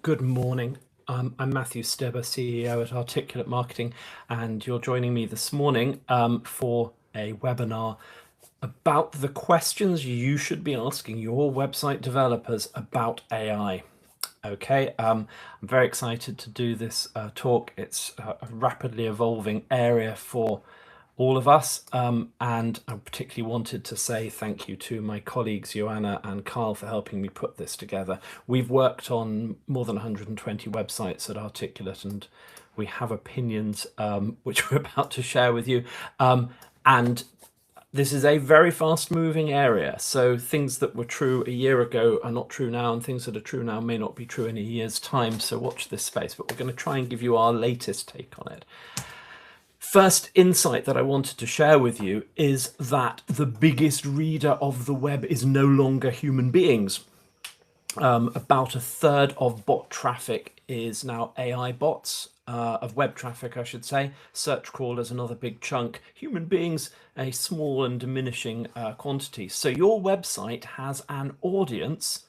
Good morning. I'm Matthew Stebber, CEO at Articulate Marketing, and you're joining me this morning for a webinar about the questions you should be asking your website developers about AI. Okay, I'm very excited to do this talk. It's a rapidly evolving area for all of us, and I particularly wanted to say thank you to my colleagues Joanna and Carl for helping me put this together. We've worked on more than 120 websites at Articulate, and we have opinions which we're about to share with you. And this is a very fast moving area, so things that were true a year ago are not true now, and things that are true now may not be true in a year's time, so watch this space. But we're going to try and give you our latest take on it. First insight that I wanted to share with you is that the biggest reader of the web is no longer human beings. About a third of bot traffic is now AI bots, of web traffic, I should say. Search crawlers, another big chunk. Human beings, a small and diminishing quantity. So your website has an audience,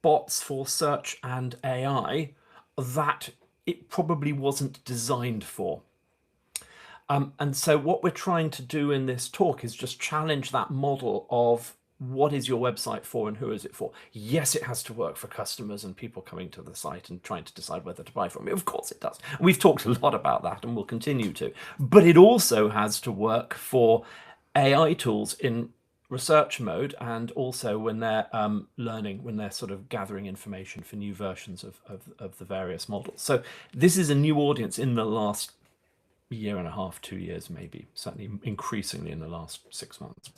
bots for search and AI, that it probably wasn't designed for. And so what we're trying to do in this talk is just challenge that model of what is your website for and who is it for? Yes, it has to work for customers and people coming to the site and trying to decide whether to buy from you. Of course it does. We've talked a lot about that and we'll continue to. But it also has to work for AI tools in research mode, and also when they're learning, when they're sort of gathering information for new versions of the various models. So this is a new audience in the last year and a half, 2 years, maybe, certainly increasingly in the last 6 months.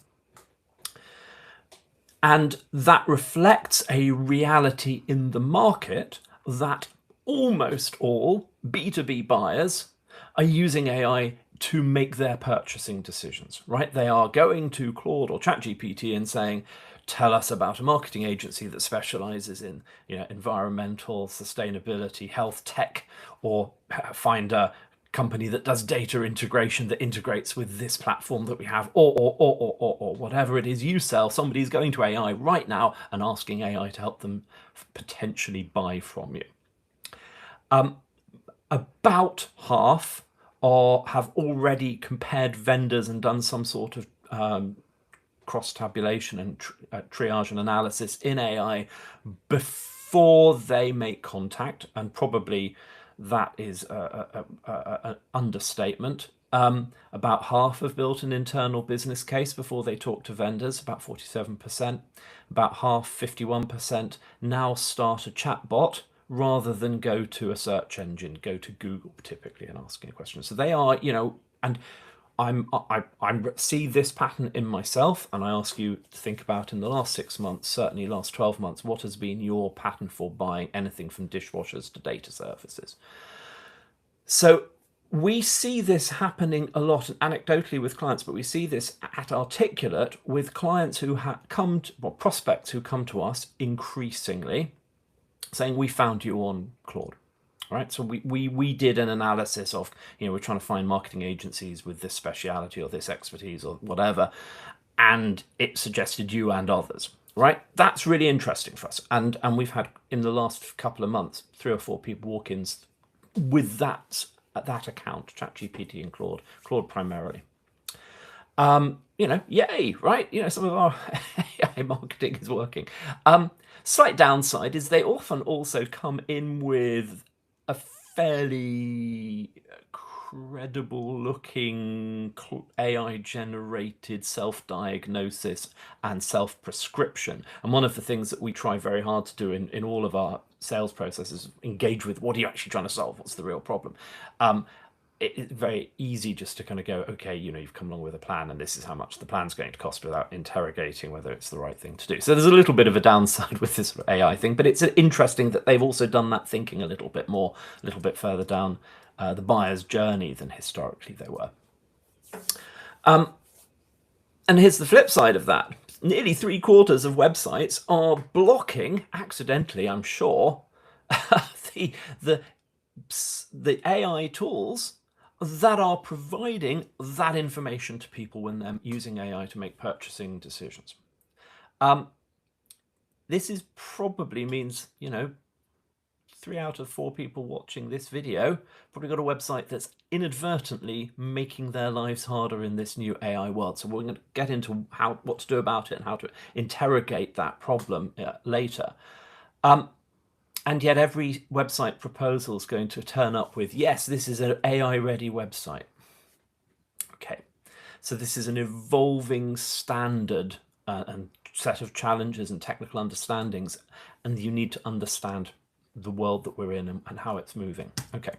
And that reflects a reality in the market that almost all B2B buyers are using AI to make their purchasing decisions, right? They are going to Claude or ChatGPT and saying, tell us about a marketing agency that specializes in, environmental sustainability, health tech, or find a company that does data integration that integrates with this platform that we have, or whatever it is you sell. Somebody's going to AI right now and asking AI to help them potentially buy from you. About half have already compared vendors and done some sort of cross-tabulation and triage and analysis in AI before they make contact, and probably that is an understatement. About half have built an internal business case before they talk to vendors, about 47%. About half, 51%, now start a chatbot rather than go to a search engine, go to Google typically and asking a question. So they are, and I see this pattern in myself, and I ask you to think about in the last 6 months, certainly last 12 months, what has been your pattern for buying anything from dishwashers to data services? So we see this happening a lot anecdotally with clients, but we see this at Articulate with clients who prospects who come to us increasingly saying, we found you on Claude. Right, so we did an analysis of, we're trying to find marketing agencies with this speciality or this expertise or whatever, and it suggested you and others. Right, that's really interesting for us, and we've had in the last couple of months 3 or 4 people walk-ins with that account, ChatGPT and Claude primarily. Yay, right? Some of our AI marketing is working. Slight downside is they often also come in with a fairly credible looking AI generated self-diagnosis and self-prescription. And one of the things that we try very hard to do in all of our sales processes, engage with what are you actually trying to solve? What's the real problem? It's very easy just to kind of go, okay, you've come along with a plan and this is how much the plan's going to cost, without interrogating whether it's the right thing to do. So there's a little bit of a downside with this sort of AI thing, but it's interesting that they've also done that thinking a little bit more, a little bit further down the buyer's journey than historically they were. And here's the flip side of that. Nearly 3/4 of websites are blocking, accidentally, I'm sure, the AI tools that are providing that information to people when they're using AI to make purchasing decisions. This is probably means, 3 out of 4 people watching this video probably got a website that's inadvertently making their lives harder in this new AI world. So we're going to get into what to do about it and how to interrogate that problem later. And yet every website proposal is going to turn up with, yes, this is an AI-ready website. Okay, so this is an evolving standard and set of challenges and technical understandings, and you need to understand the world that we're in and how it's moving. Okay.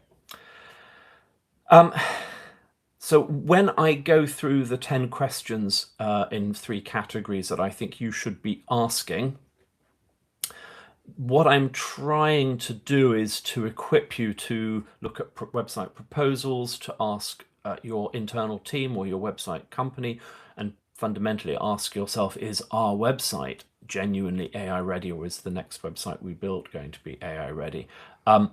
So when I go through the 10 questions in 3 categories that I think you should be asking, what I'm trying to do is to equip you to look at website proposals, to ask your internal team or your website company, and fundamentally ask yourself, is our website genuinely AI ready, or is the next website we build going to be AI ready? I'm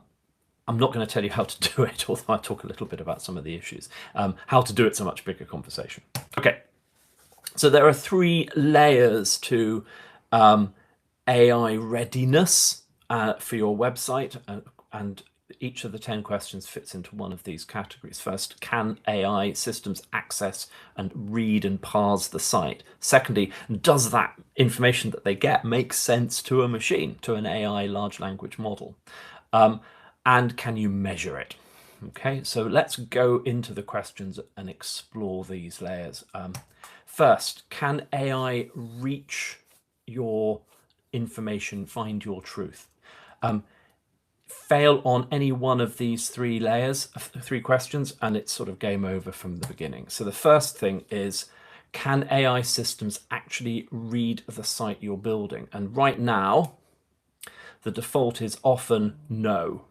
not going to tell you how to do it, although I'll talk a little bit about some of the issues. How to do it's a much bigger conversation. Okay, so there are 3 layers to AI readiness for your website, and each of the 10 questions fits into one of these categories. First, can AI systems access and read and parse the site? Secondly, does that information that they get make sense to a machine, to an AI large language model? And can you measure it? Okay, so let's go into the questions and explore these layers. First, can AI reach your information, find your truth? Fail on any one of these 3 layers, 3 questions, and it's sort of game over from the beginning. So the first thing is, can AI systems actually read the site you're building? And right now, the default is often no.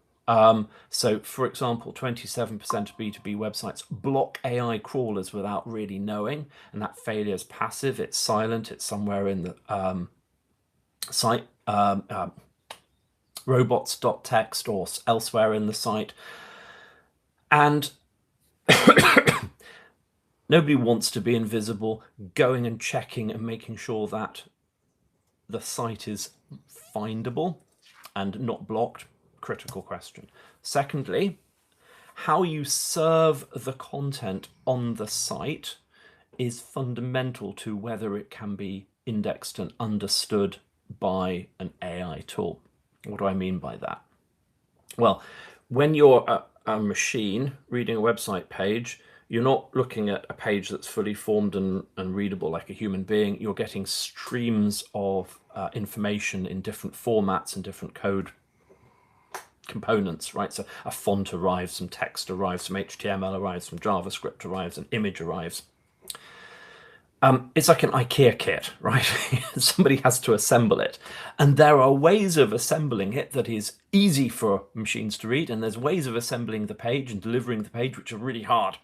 So for example, 27% of B2B websites block AI crawlers without really knowing, and that failure is passive, it's silent, it's somewhere in the site, robots.txt or elsewhere in the site. And nobody wants to be invisible, going and checking and making sure that the site is findable and not blocked. Critical question. Secondly, how you serve the content on the site is fundamental to whether it can be indexed and understood by an AI tool. What do I mean by that? Well, when you're a machine reading a website page, you're not looking at a page that's fully formed and readable like a human being. You're getting streams of information in different formats and different code components, right? So a font arrives, some text arrives, some HTML arrives, some JavaScript arrives, an image arrives. It's like an IKEA kit, right? Somebody has to assemble it. And there are ways of assembling it that is easy for machines to read, and there's ways of assembling the page and delivering the page which are really hard.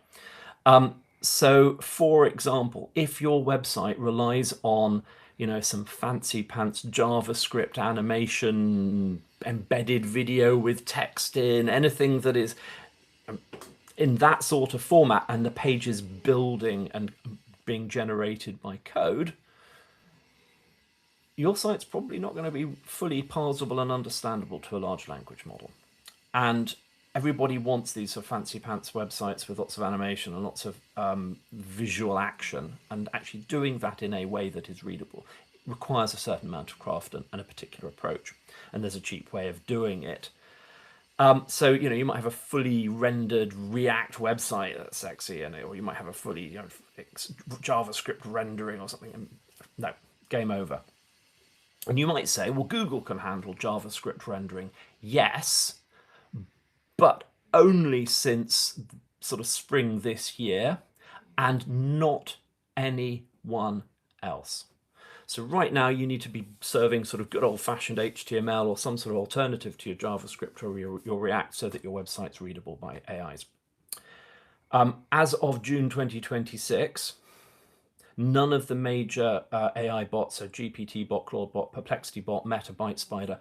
So, for example, if your website relies on, some fancy pants JavaScript animation, embedded video with text in, anything that is in that sort of format, and the page is building and being generated by code, your site's probably not going to be fully parsable and understandable to a large language model. And everybody wants these sort of fancy pants websites with lots of animation and lots of visual action, and actually doing that in a way that is readable requires a certain amount of craft and a particular approach, and there's a cheap way of doing it. So, you might have a fully rendered React website that's sexy, or you might have a fully JavaScript rendering or something. And no, game over. And you might say, well, Google can handle JavaScript rendering. Yes, but only since sort of spring this year, and not anyone else. So right now you need to be serving sort of good old-fashioned HTML or some sort of alternative to your JavaScript or your React so that your website's readable by AIs. As of June 2026, none of the major AI bots, so GPT bot, Claude bot, Perplexity bot, Meta, ByteSpider,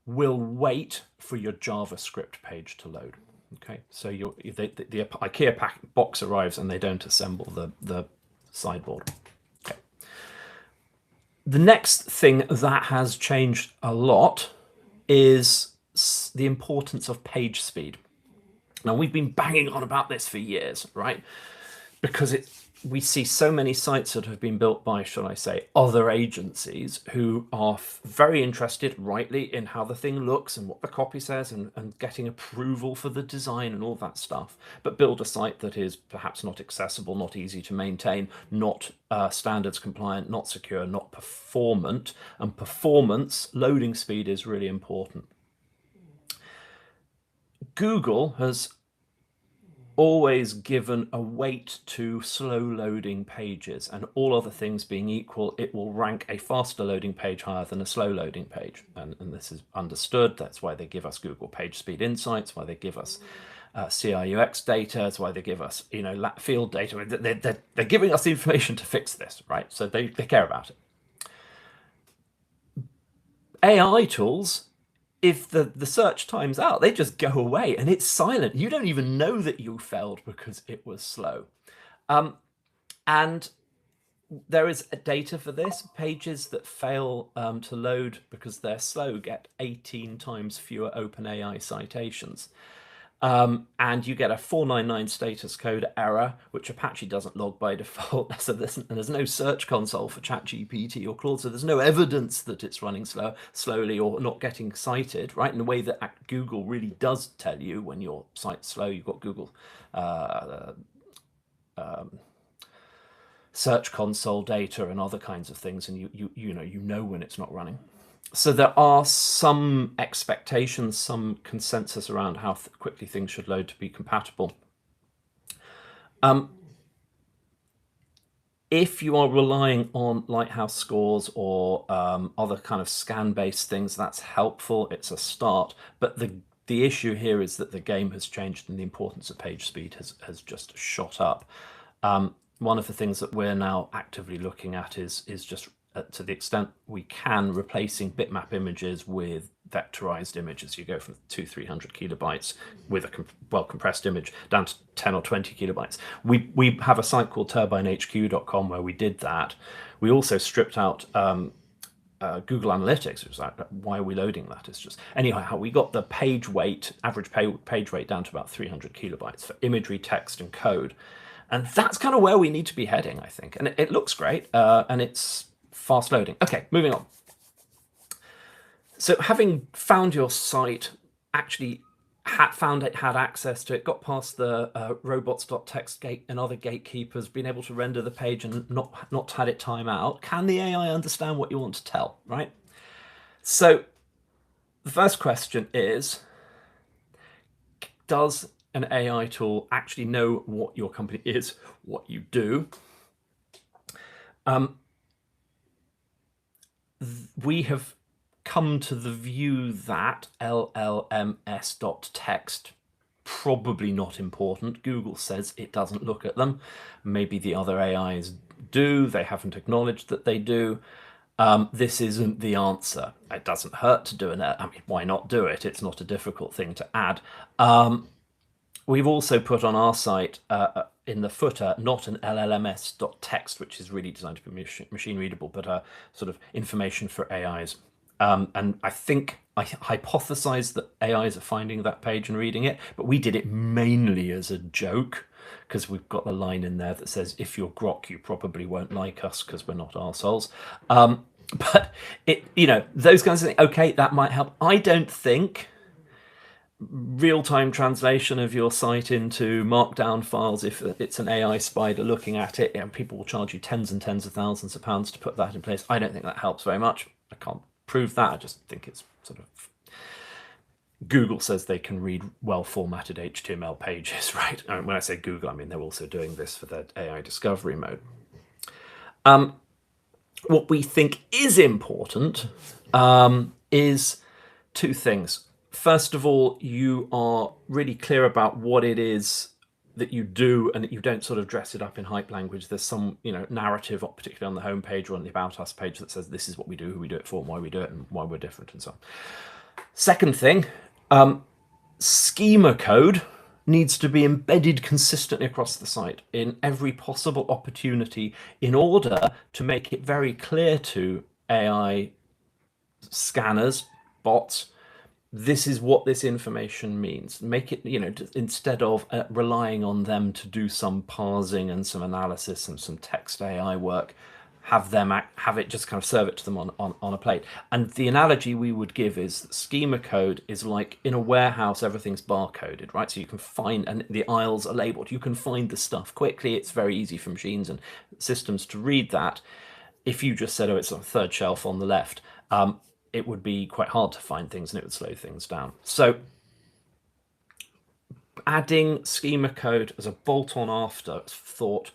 will wait for your JavaScript page to load. Okay, so the IKEA box arrives and they don't assemble the sideboard. Okay. The next thing that has changed a lot is the importance of page speed. Now, we've been banging on about this for years, right? Because we see so many sites that have been built by, shall I say, other agencies who are very interested, rightly, in how the thing looks and what the copy says and getting approval for the design and all that stuff, but build a site that is perhaps not accessible, not easy to maintain, not standards compliant, not secure, not performant. And performance, loading speed is really important. Google has always given a weight to slow loading pages, and all other things being equal, it will rank a faster loading page higher than a slow loading page. And this is understood. That's why they give us Google Page Speed Insights, why they give us CRUX data. That's why they give us, lat field data. They're giving us the information to fix this, right? So they care about it. AI tools, if the search time's out, they just go away and it's silent. You don't even know that you failed because it was slow. And there is data for this. Pages that fail to load because they're slow get 18 times fewer OpenAI citations. And you get a 499 status code error, which Apache doesn't log by default. So there's no search console for ChatGPT or Claude. So there's no evidence that it's running slowly or not getting cited, right? In a way that Google really does tell you when your site's slow. You've got Google search console data and other kinds of things, and you know when it's not running. So there are some expectations, some consensus around how quickly things should load to be compatible. If you are relying on Lighthouse scores or other kind of scan-based things, that's helpful. It's a start. But the issue here is that the game has changed and the importance of page speed has just shot up. One of the things that we're now actively looking at is just to the extent we can, replacing bitmap images with vectorized images. You go from 200-300 kilobytes with a well-compressed image down to 10 or 20 kilobytes. We have a site called turbinehq.com where we did that. We also stripped out Google Analytics. It was like, why are we loading that? It's just, anyhow, we got the page weight, average page weight down to about 300 kilobytes for imagery, text, and code. And that's kind of where we need to be heading, I think. And it looks great, and it's fast loading. Okay, moving on. So having found your site, actually found it, had access to it, got past the robots.txt gate and other gatekeepers, been able to render the page and not had it time out, can the AI understand what you want to tell, right? So the first question is, does an AI tool actually know what your company is, what you do? We have come to the view that LLMS.txt, probably not important. Google says it doesn't look at them. Maybe the other AIs do. They haven't acknowledged that they do. This isn't the answer. It doesn't hurt to do it. I mean, why not do it? It's not a difficult thing to add. We've also put on our site in the footer, not an LLMS.txt, which is really designed to be machine readable, but a sort of information for AIs. And I think I hypothesized that AIs are finding that page and reading it, but we did it mainly as a joke because we've got the line in there that says, if you're Grok, you probably won't like us because we're not arseholes. But those kinds of things, okay, that might help. I don't think real-time translation of your site into markdown files, if it's an AI spider looking at it, and people will charge you tens and tens of thousands of pounds to put that in place. I don't think that helps very much. I can't prove that. I just think it's sort of, Google says they can read well-formatted HTML pages, right? And when I say Google, I mean they're also doing this for their AI discovery mode. What we think is important is two things. First of all, you are really clear about what it is that you do and that you don't sort of dress it up in hype language. There's some narrative, particularly on the homepage or on the About Us page, that says this is what we do, who we do it for, why we do it, and why we're different, and so on. Second thing, schema code needs to be embedded consistently across the site in every possible opportunity in order to make it very clear to AI scanners, bots, this is what this information means. Make it, instead of relying on them to do some parsing and some analysis and some text AI work, have it just kind of serve it to them on a plate. And the analogy we would give is that schema code is like in a warehouse, everything's barcoded, right? So you can find, and the aisles are labeled. You can find the stuff quickly. It's very easy for machines and systems to read that. If you just said, oh, it's on the third shelf on the left, it would be quite hard to find things and it would slow things down. So adding schema code as a bolt-on afterthought,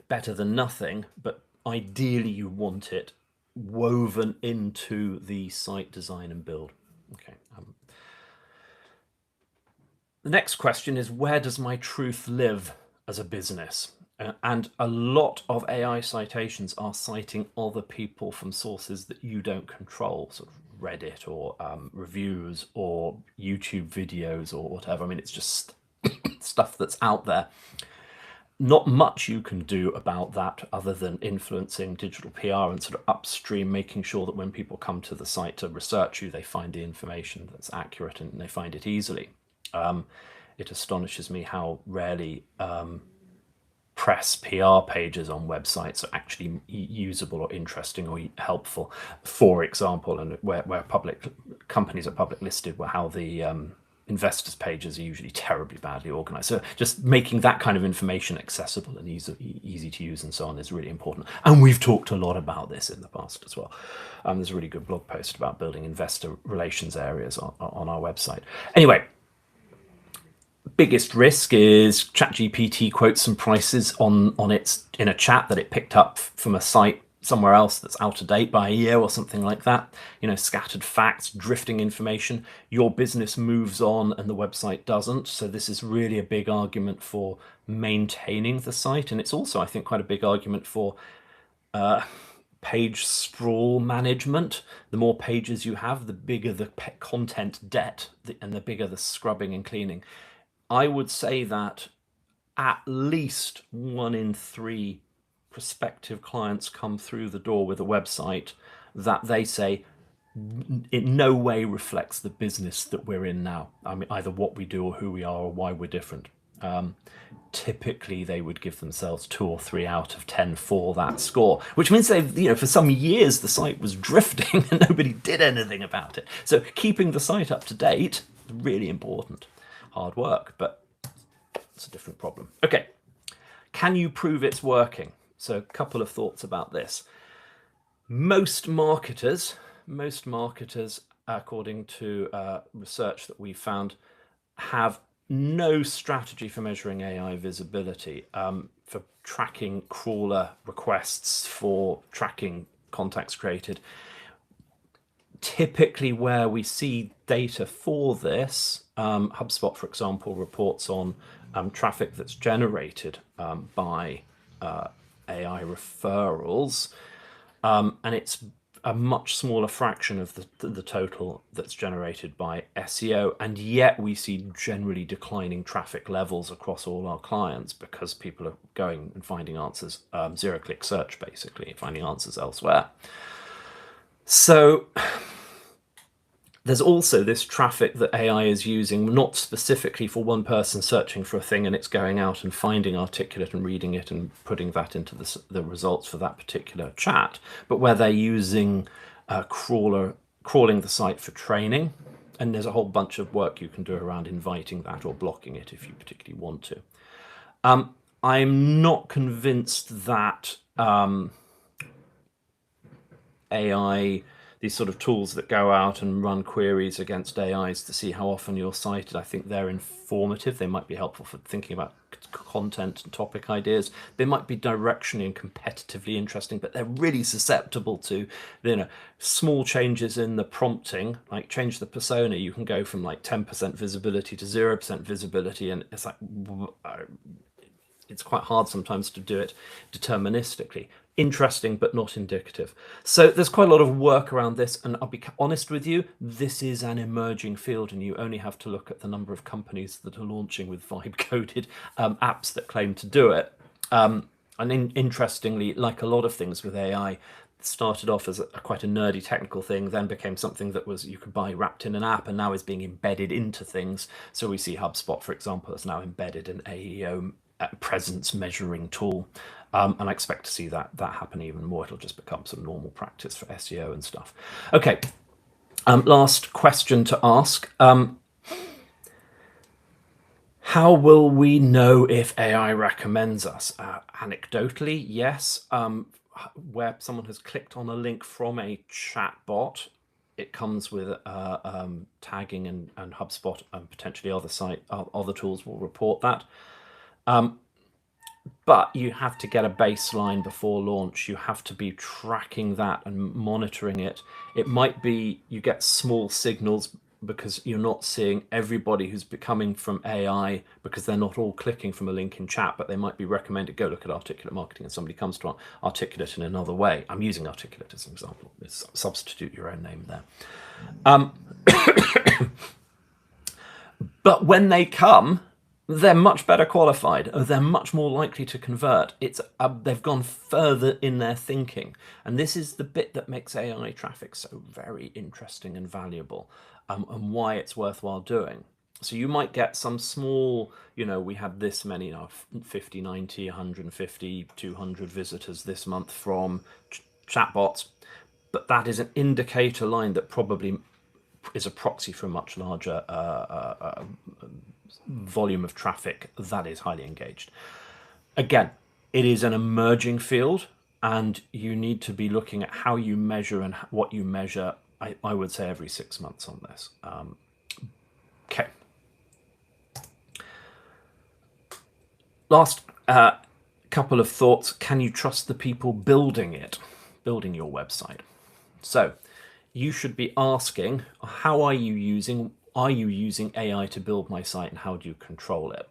better than nothing, but ideally you want it woven into the site design and build. Okay. The next question is, where does my truth live as a business? And a lot of AI citations are citing other people from sources that you don't control, sort of Reddit or reviews or YouTube videos or whatever. I mean, it's just stuff that's out there. Not much you can do about that other than influencing digital PR and sort of upstream, making sure that when people come to the site to research you, they find the information that's accurate and they find it easily. It astonishes me how rarely press PR pages on websites are actually usable or interesting or helpful. For example, and where public companies are public listed, where how the investors pages are usually terribly badly organized. So just making that kind of information accessible and easy to use and so on is really important. And we've talked a lot about this in the past as well. There's a really good blog post about building investor relations areas on our website. Anyway, biggest risk is ChatGPT quotes some prices on its in a chat that it picked up from a site somewhere else that's out of date by a year or something like that. Scattered facts, drifting information. Your business moves on and the website doesn't. So this is really a big argument for maintaining the site. And it's also, I think, quite a big argument for page sprawl management. The more pages you have, the bigger the content debt and the bigger the scrubbing and cleaning. I would say that at least 1 in 3 prospective clients come through the door with a website that they say in no way reflects the business that we're in now. I mean, either what we do or who we are or why we're different. Typically, they would give themselves 2 or 3 out of 10 for that score, which means they've, for some years, the site was drifting and nobody did anything about it. So keeping the site up to date is really important. Hard work, but it's a different problem. Okay, can you prove it's working? So a couple of thoughts about this. Most marketers, according to research that we found, have no strategy for measuring AI visibility, for tracking crawler requests, for tracking contacts created. Typically where we see data for this, HubSpot, for example, reports on traffic that's generated by AI referrals, and it's a much smaller fraction of the total that's generated by SEO, and yet we see generally declining traffic levels across all our clients because people are going and finding answers, zero-click search basically, finding answers elsewhere. So there's also this traffic that AI is using, not specifically for one person searching for a thing and it's going out and finding articulate and reading it and putting that into the results for that particular chat, but where they're using crawling the site for training. And there's a whole bunch of work you can do around inviting that or blocking it if you particularly want to. I'm not convinced that AI, these sort of tools that go out and run queries against AIs to see how often you're cited, I think they're informative. They might be helpful for thinking about content and topic ideas. They might be directionally and competitively interesting, but they're really susceptible to, small changes in the prompting, like change the persona. You can go from like 10% visibility to 0% visibility, and it's like, it's quite hard sometimes to do it deterministically. Interesting, but not indicative. So there's quite a lot of work around this, and I'll be honest with you, this is an emerging field, and you only have to look at the number of companies that are launching with vibe-coded apps that claim to do it. And interestingly, like a lot of things with AI, started off as quite a nerdy technical thing, then became something that was you could buy wrapped in an app, and now is being embedded into things. So we see HubSpot, for example, is now embedded in AEO presence measuring tool. And I expect to see that happen even more. It'll just become some normal practice for SEO and stuff. Okay, last question to ask. How will we know if AI recommends us? Anecdotally, yes. Where someone has clicked on a link from a chat bot, it comes with tagging, and HubSpot and potentially other tools will report that. But you have to get a baseline before launch. You have to be tracking that and monitoring it. It might be you get small signals because you're not seeing everybody who's coming from AI, because they're not all clicking from a link in chat, but they might be recommended, go look at Articulate Marketing, and somebody comes to Articulate in another way. I'm using Articulate as an example. Substitute your own name there. But when they come, they're much better qualified. They're much more likely to convert. They've gone further in their thinking. And this is the bit that makes AI traffic so very interesting and valuable, and why it's worthwhile doing. So you might get some small, we had this many, 50, 90, 150, 200 visitors this month from chatbots. But that is an indicator line that probably is a proxy for a much larger volume of traffic that is highly engaged. Again, it is an emerging field, and you need to be looking at how you measure and what you measure, I would say, every 6 months on this. Okay. Last couple of thoughts. Can you trust the people building your website? So you should be asking, how are you using AI to build my site, and how do you control it?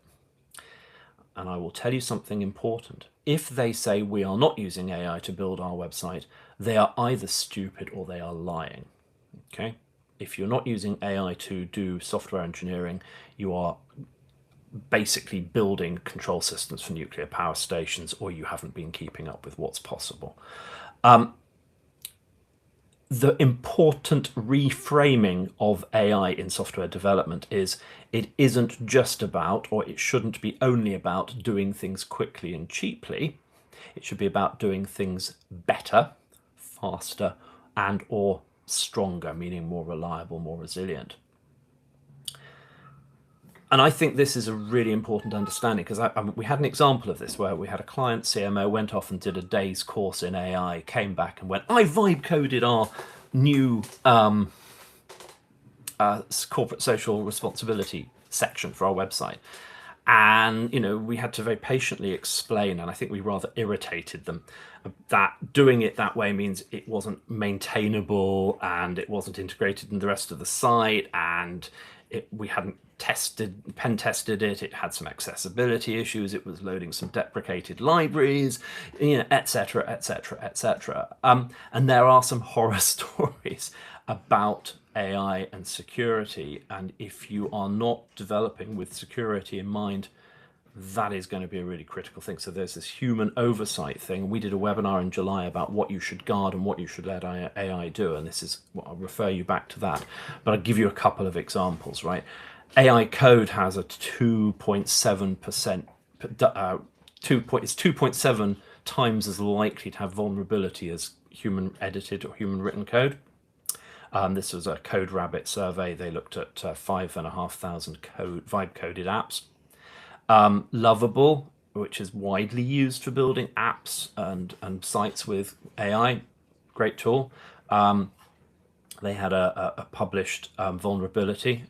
And I will tell you something important. If they say we are not using AI to build our website, they are either stupid or they are lying. Okay? If you're not using AI to do software engineering, you are basically building control systems for nuclear power stations, or you haven't been keeping up with what's possible. The important reframing of AI in software development is it isn't just about, or it shouldn't be only about, doing things quickly and cheaply. It should be about doing things better, faster, and or stronger, meaning more reliable, more resilient. And I think this is a really important understanding, because we had an example of this where we had a client CMO went off and did a day's course in AI, came back and went, I vibe coded our new corporate social responsibility section for our website. And, we had to very patiently explain, and I think we rather irritated them, that doing it that way means it wasn't maintainable, and it wasn't integrated in the rest of the site, and we hadn't pen tested it. It had some accessibility issues. It was loading some deprecated libraries, etc., etc., etc. And there are some horror stories about AI and security. And if you are not developing with security in mind, that is going to be a really critical thing. So there's this human oversight thing. We did a webinar in July about what you should guard and what you should let AI do. And this is what I'll refer you back to that. But I'll give you a couple of examples, right? AI code has a 2.7%, it's 2.7 times as likely to have vulnerability as human edited or human written code. This was a Code Rabbit survey. They looked at 5,500 vibe coded apps. Lovable, which is widely used for building apps and sites with AI, great tool. They had a published vulnerability,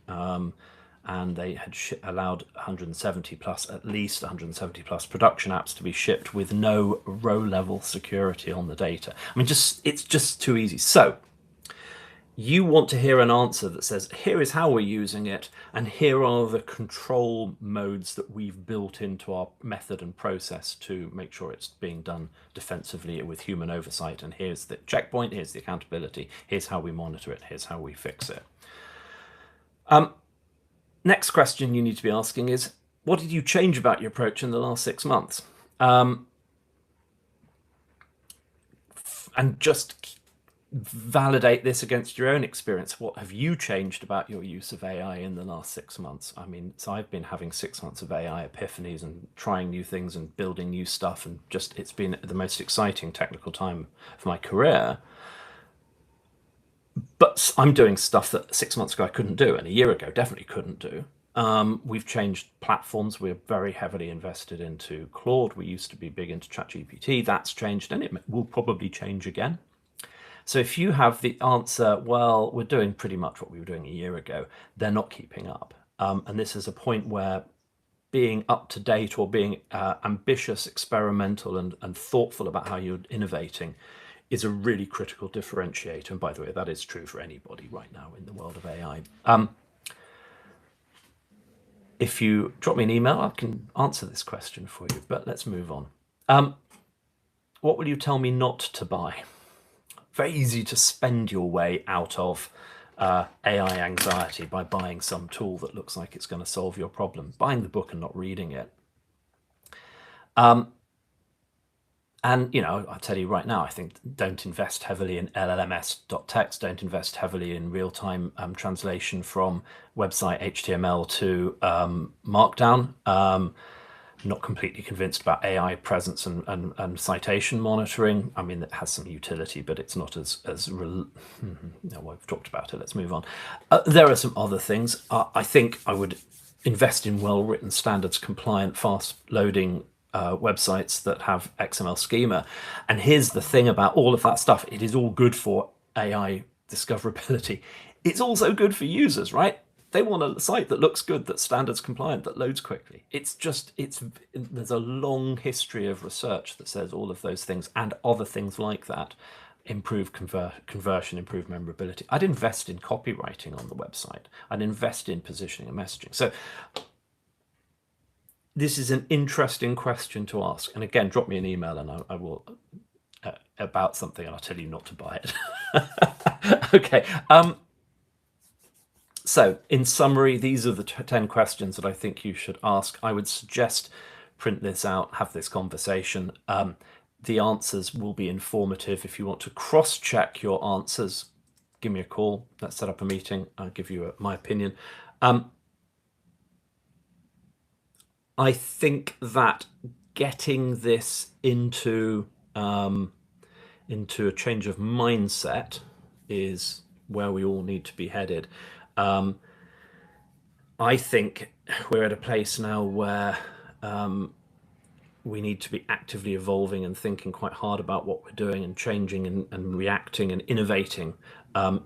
and they had allowed 170 plus, at least 170 plus production apps to be shipped with no row level security on the data. I mean, it's just too easy. So you want to hear an answer that says, here is how we're using it, and here are the control modes that we've built into our method and process to make sure it's being done defensively with human oversight. And here's the checkpoint, here's the accountability, here's how we monitor it, here's how we fix it. Next question you need to be asking is, what did you change about your approach in the last 6 months? and just validate this against your own experience. What have you changed about your use of AI in the last 6 months? I mean, so I've been having 6 months of AI epiphanies and trying new things and building new stuff, and just it's been the most exciting technical time of my career. But I'm doing stuff that 6 months ago I couldn't do, and a year ago definitely couldn't do. We've changed platforms. We're very heavily invested into Claude. We used to be big into ChatGPT. That's changed, and it will probably change again. So if you have the answer, well, we're doing pretty much what we were doing a year ago, they're not keeping up. And this is a point where being up to date, or being ambitious, experimental, and thoughtful about how you're innovating is a really critical differentiator. And by the way, that is true for anybody right now in the world of AI. If you drop me an email, I can answer this question for you, but let's move on. What will you tell me not to buy? Very easy to spend your way out of AI anxiety by buying some tool that looks like it's going to solve your problem, buying the book and not reading it. And, I'll tell you right now, I think don't invest heavily in LLMs.txt, don't invest heavily in real-time translation from website HTML to Markdown. Not completely convinced about AI presence and citation monitoring. I mean, it has some utility, but it's not as no, I've talked about it. Let's move on. There are some other things. I think I would invest in well-written, standards compliant, fast loading websites that have XML schema. And here's the thing about all of that stuff. It is all good for AI discoverability. It's also good for users, right? They want a site that looks good, that's standards compliant, that loads quickly. There's a long history of research that says all of those things and other things like that improve conversion, improve memorability. I'd invest in copywriting on the website. I'd invest in positioning and messaging. So this is an interesting question to ask. And again, drop me an email and I will about something, and I'll tell you not to buy it. Okay. So in summary, these are the 10 questions that I think you should ask. I would suggest print this out, have this conversation. The answers will be informative. If you want to cross-check your answers, give me a call. Let's set up a meeting. I'll give you my opinion. I think that getting this into a change of mindset is where we all need to be headed. I think we're at a place now where we need to be actively evolving and thinking quite hard about what we're doing and changing and reacting and innovating.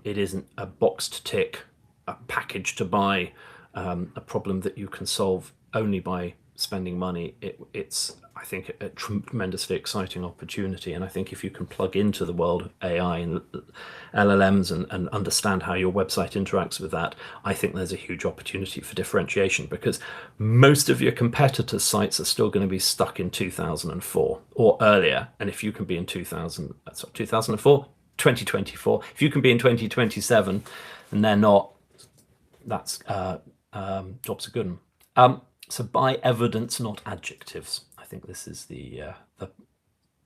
It isn't a box to tick, a package to buy, a problem that you can solve only by spending money. It's, I think, a tremendously exciting opportunity. And I think if you can plug into the world of AI and LLMs and understand how your website interacts with that, I think there's a huge opportunity for differentiation, because most of your competitors' sites are still going to be stuck in 2004 or earlier. And if you can be in 2004, 2024, if you can be in 2027 and they're not, that's jobs are good. So buy evidence, not adjectives. I think this is the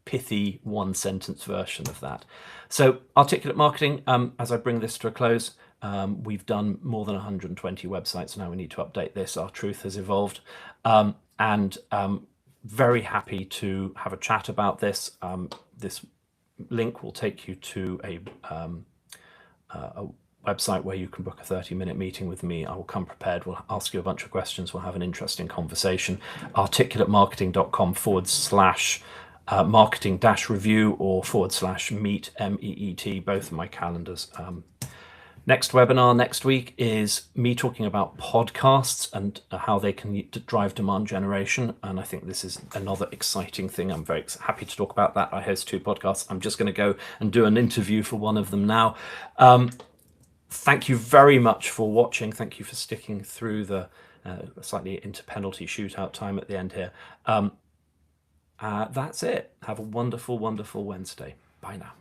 pithy one-sentence version of that. So Articulate Marketing, as I bring this to a close, we've done more than 120 websites. Now we need to update this. Our truth has evolved. And very happy to have a chat about this. This link will take you to a website where you can book a 30-minute meeting with me. I will come prepared. We'll ask you a bunch of questions. We'll have an interesting conversation. articulatemarketing.com/marketing-review or /meet, MEET, both of my calendars. Next webinar next week is me talking about podcasts and how they can drive demand generation. And I think this is another exciting thing. I'm very happy to talk about that. I host 2 podcasts. I'm just going to go and do an interview for one of them now. Thank you very much for watching. Thank you for sticking through the slightly into penalty shootout time at the end here. That's it. Have a wonderful, wonderful Wednesday. Bye now.